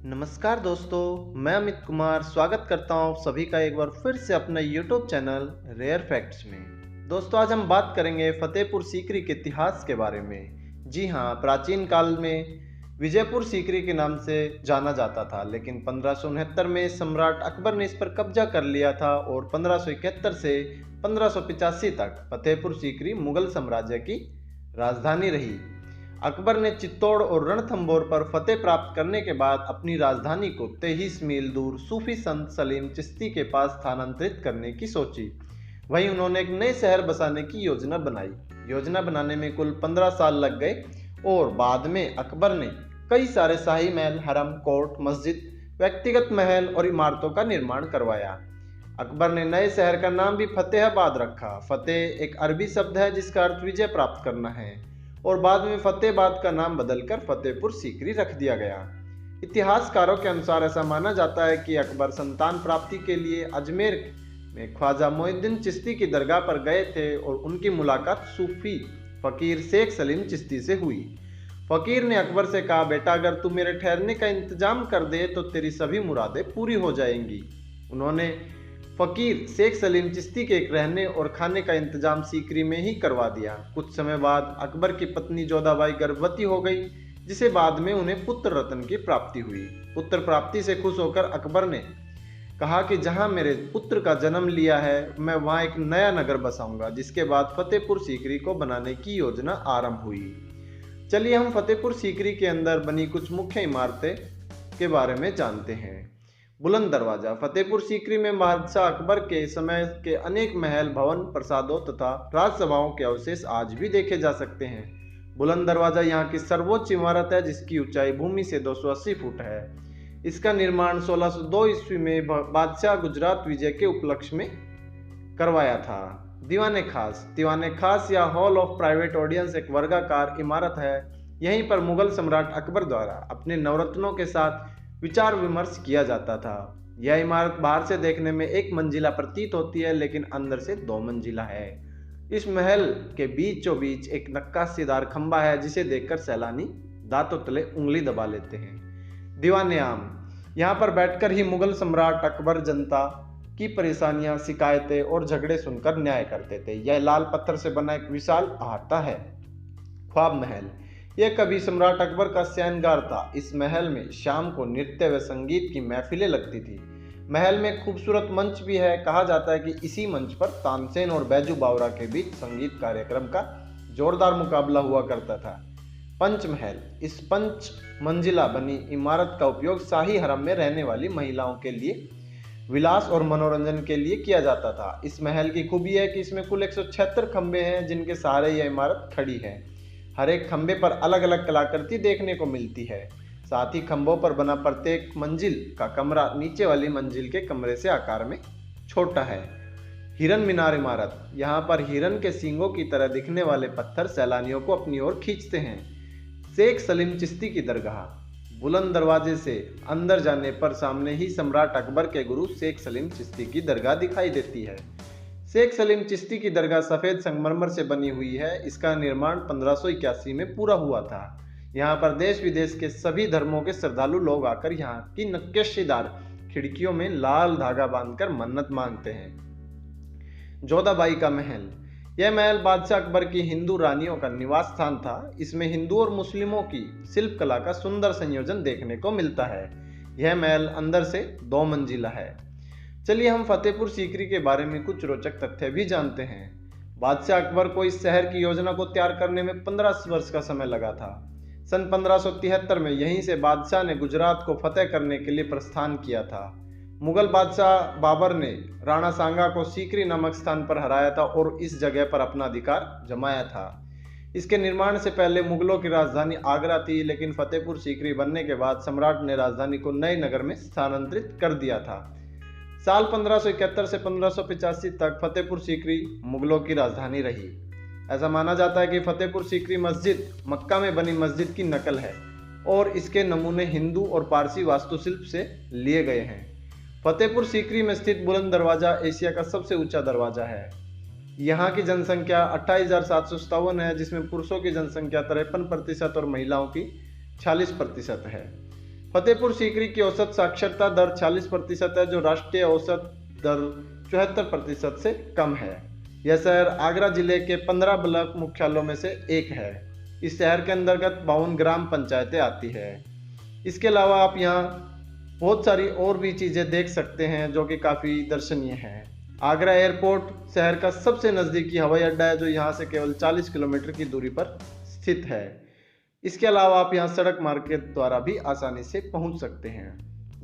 नमस्कार दोस्तों, मैं अमित कुमार स्वागत करता हूँ सभी का एक बार फिर से अपने YouTube चैनल रेयर फैक्ट्स में। दोस्तों, आज हम बात करेंगे फतेहपुर सीकरी के इतिहास के बारे में। जी हाँ, प्राचीन काल में विजयपुर सीकरी के नाम से जाना जाता था, लेकिन 1569 में सम्राट अकबर ने इस पर कब्जा कर लिया था और 1571 से 1585 तक फतेहपुर सीकरी मुगल साम्राज्य की राजधानी रही। अकबर ने चित्तौड़ और रणथंभौर पर फतेह प्राप्त करने के बाद अपनी राजधानी को 23 मील दूर सूफी संत सलीम चिश्ती के पास स्थानांतरित करने की सोची। वहीं उन्होंने एक नए शहर बसाने की योजना बनाई। योजना बनाने में कुल 15 साल लग गए और बाद में अकबर ने कई सारे शाही महल, हरम, कोर्ट, मस्जिद, व्यक्तिगत महल और इमारतों का निर्माण करवाया। अकबर ने नए शहर का नाम भी फतेहाबाद रखा। फतेह एक अरबी शब्द है जिसका अर्थ विजय प्राप्त करना है और बाद में फतेहाबाद का नाम बदलकर फतेहपुर सीकरी रख दिया गया। इतिहासकारों के अनुसार ऐसा माना जाता है कि अकबर संतान प्राप्ति के लिए अजमेर में ख्वाजा मोइनुद्दीन चिश्ती की दरगाह पर गए थे और उनकी मुलाकात सूफी फकीर शेख सलीम चिश्ती से हुई। फकीर ने अकबर से कहा, बेटा, अगर तू मेरे ठहरने का इंतजाम कर दे तो तेरी सभी मुरादें पूरी हो जाएंगी। उन्होंने फकीर शेख सलीम चिश्ती के रहने और खाने का इंतजाम सीकरी में ही करवा दिया। कुछ समय बाद अकबर की पत्नी जोधाबाई गर्भवती हो गई, जिसे बाद में उन्हें पुत्र रत्न की प्राप्ति हुई। पुत्र प्राप्ति से खुश होकर अकबर ने कहा कि जहां मेरे पुत्र का जन्म लिया है, मैं वहां एक नया नगर बसाऊंगा, जिसके बाद फतेहपुर सीकरी को बनाने की योजना आरंभ हुई। चलिए हम फतेहपुर सीकरी के अंदर बनी कुछ मुख्य इमारतें के बारे में जानते हैं। बुलंद दरवाजा। फतेहपुर सीकरी में बादशाह अकबर के समय के अनेक महल, भवन, प्रसादों तथा राजसभाओं के अवशेष आज भी देखे जा सकते हैं। बुलंद दरवाजा यहाँ की सर्वोच्च इमारत है, जिसकी ऊंचाई भूमि से 280 फुट है। इसका निर्माण 1602 ईस्वी में बादशाह गुजरात विजय के उपलक्ष्य में करवाया था। दीवाने खास। दीवाने खास या हॉल ऑफ प्राइवेट ऑडियंस एक वर्गाकार इमारत है। यहीं पर मुगल सम्राट अकबर द्वारा अपने नवरत्नों के साथ विचार विमर्श किया जाता था। यह इमारत बाहर से देखने में एक मंजिला प्रतीत होती है, लेकिन अंदर से 2 मंजिला है। इस महल के बीचों बीच एक नक्काशीदार खंबा है, जिसे देखकर सैलानी दांतों तले उंगली दबा लेते हैं। दीवाने आम। यहाँ पर बैठकर ही मुगल सम्राट अकबर जनता की परेशानियां, शिकायतें और झगड़े सुनकर न्याय करते थे। यह लाल पत्थर से बना एक विशाल अहाता है। ख्वाब महल। यह कभी सम्राट अकबर का शयनगार था। इस महल में शाम को नृत्य व संगीत की महफिलें लगती थी। महल में खूबसूरत मंच भी है। कहा जाता है कि इसी मंच पर तानसेन और बैजू बावरा के बीच संगीत कार्यक्रम का जोरदार मुकाबला हुआ करता था। पंचमहल। इस 5 मंजिला बनी इमारत का उपयोग शाही हरम में रहने वाली महिलाओं के लिए विलास और मनोरंजन के लिए किया जाता था। इस महल की खूबी है कि इसमें कुल 176 खंभे हैं, जिनके सहारे यह इमारत खड़ी है। हर एक खंभे पर अलग अलग कलाकृति देखने को मिलती है। साथ ही खंभों पर बना प्रत्येक मंजिल का कमरा नीचे वाली मंजिल के कमरे से आकार में छोटा है। हिरन मीनार इमारत। यहाँ पर हिरन के सींगों की तरह दिखने वाले पत्थर सैलानियों को अपनी ओर खींचते हैं। शेख सलीम चिश्ती की दरगाह। बुलंद दरवाजे से अंदर जाने पर सामने ही सम्राट अकबर के गुरु शेख सलीम चिश्ती की दरगाह दिखाई देती है। शेख सलीम चिश्ती की दरगाह सफ़ेद संगमरमर से बनी हुई है। इसका निर्माण 1581 में पूरा हुआ था। यहाँ पर देश विदेश के सभी धर्मों के श्रद्धालु लोग आकर यहाँ की नक्काशीदार खिड़कियों में लाल धागा बांधकर मन्नत मांगते हैं। जोधाबाई का महल। यह महल बादशाह अकबर की हिंदू रानियों का निवास स्थान था। इसमें हिंदू और मुस्लिमों की शिल्प कला का सुंदर संयोजन देखने को मिलता है। यह महल अंदर से 2 मंजिला है। चलिए हम फतेहपुर सीकरी के बारे में कुछ रोचक तथ्य भी जानते हैं। बादशाह अकबर को इस शहर की योजना को तैयार करने में 15 वर्ष का समय लगा था। सन 1573 में यहीं से बादशाह ने गुजरात को फतेह करने के लिए प्रस्थान किया था। मुगल बादशाह बाबर ने राणा सांगा को सीकरी नामक स्थान पर हराया था और इस जगह पर अपना अधिकार जमाया था। इसके निर्माण से पहले मुगलों की राजधानी आगरा थी, लेकिन फतेहपुर सीकरी बनने के बाद सम्राट ने राजधानी को नए नगर में स्थानांतरित कर दिया था। साल 1571 से 1585 तक फतेहपुर सीकरी मुगलों की राजधानी रही। ऐसा माना जाता है कि फतेहपुर सीकरी मस्जिद मक्का में बनी मस्जिद की नकल है और इसके नमूने हिंदू और पारसी वास्तुशिल्प से लिए गए हैं। फतेहपुर सीकरी में स्थित बुलंद दरवाजा एशिया का सबसे ऊंचा दरवाजा है। यहाँ की जनसंख्या 28,757 है, जिसमें पुरुषों की जनसंख्या 53% और महिलाओं की 46% है। फतेहपुर सीकरी की औसत साक्षरता दर 40% है, जो राष्ट्रीय औसत दर 74% से कम है। यह शहर आगरा जिले के 15 ब्लॉक मुख्यालयों में से एक है। इस शहर के अंतर्गत 52 ग्राम पंचायतें आती है। इसके अलावा आप यहाँ बहुत सारी और भी चीज़ें देख सकते हैं जो कि काफ़ी दर्शनीय हैं। आगरा एयरपोर्ट शहर का सबसे नज़दीकी हवाई अड्डा है, जो यहाँ से केवल 40 किलोमीटर की दूरी पर स्थित है। इसके अलावा आप यहाँ सड़क मार्ग के द्वारा भी आसानी से पहुँच सकते हैं।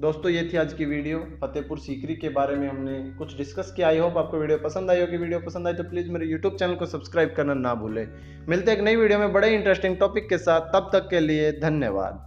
दोस्तों, ये थी आज की वीडियो। फतेहपुर सीकरी के बारे में हमने कुछ डिस्कस किया। आई होप आपको वीडियो पसंद आई होगी। वीडियो पसंद आई तो प्लीज़ मेरे यूट्यूब चैनल को सब्सक्राइब करना ना भूलें। मिलते हैं एक नई वीडियो में बड़े इंटरेस्टिंग टॉपिक के साथ। तब तक के लिए धन्यवाद।